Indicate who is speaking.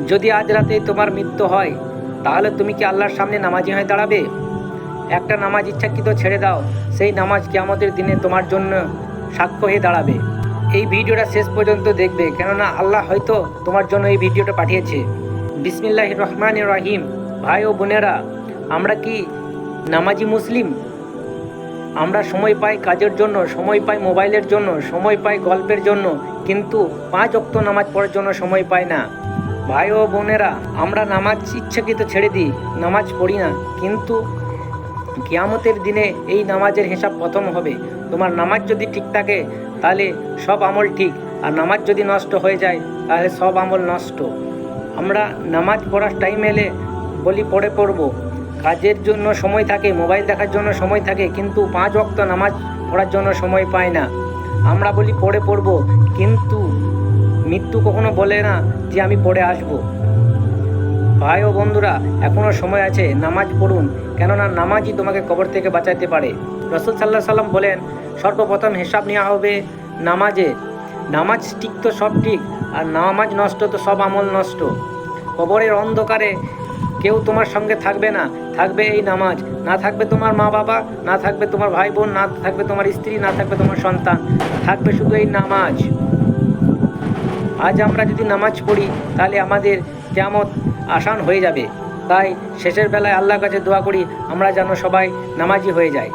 Speaker 1: যদি আজ রাতে তোমার মৃত্যু হয় তাহলে তুমি কি আল্লাহর সামনে নামাজি হয়ে দাঁড়াবে? একটা নামাজ ইচ্ছাকৃত ছেড়ে দাও, সেই নামাজ কিয়ামতের দিনে তোমার জন্য সাক্ষ্য হয়ে দাঁড়াবে। এই ভিডিওটা শেষ পর্যন্ত দেখবে, কেননা আল্লাহ হয়তো তোমার জন্য এই ভিডিওটা পাঠিয়েছে। বিসমিল্লাহির রহমানির রহিম। ভাই ও বোনেরা, আমরা কি নামাজি মুসলিম? আমরা সময় পাই কাজের জন্য, সময় পাই মোবাইলের জন্য, সময় পাই গল্পের জন্য, কিন্তু 5 ওয়াক্ত নামাজ পড়ার জন্য সময় পাই না। ভাই ও বোনেরা, আমরা নামাজ ইচ্ছাকৃত ছেড়ে দিই, নামাজ পড়ি না, কিন্তু কিয়ামতের দিনে এই নামাজের হিসাব প্রথম হবে। তোমার নামাজ যদি ঠিক থাকে তাহলে সব আমল ঠিক, আর নামাজ যদি নষ্ট হয়ে যায় তাহলে সব আমল নষ্ট। আমরা নামাজ পড়ার টাইম এলে বলি পড়ে পড়বো, কাজের জন্য সময় থাকে, মোবাইল দেখার জন্য সময় থাকে, কিন্তু 5 ওয়াক্ত নামাজ পড়ার জন্য সময় পায় না। আমরা বলি পড়ে পড়বো, কিন্তু মৃত্যু কখনো বলে না যে আমি পড়ে আসবো। ভাই ও বন্ধুরা, এখনও সময় আছে, নামাজ পড়ুন, কেননা নামাজই তোমাকে কবর থেকে বাঁচাতে পারে। রাসূল সাল্লাল্লাহু আলাইহি সাল্লাম বলেন, সর্বপ্রথম হিসাব নেওয়া হবে নামাজে। নামাজ ঠিক তো সব ঠিক, আর নামাজ নষ্ট তো সব আমল নষ্ট। কবরের অন্ধকারে কেউ তোমার সঙ্গে থাকবে না, থাকবে এই নামাজ। না থাকবে তোমার মা বাবা, না থাকবে তোমার ভাই বোন, না থাকবে তোমার স্ত্রী, না থাকবে তোমার সন্তান, থাকবে শুধু এই নামাজ। আজ আমরা যদি নামাজ পড়ি তাহলে আমাদের কিয়ামত আসান হয়ে যাবে। তাই শেষের বেলায় আল্লাহর কাছে দোয়া করি আমরা যেন সবাই নামাজি হয়ে যাই।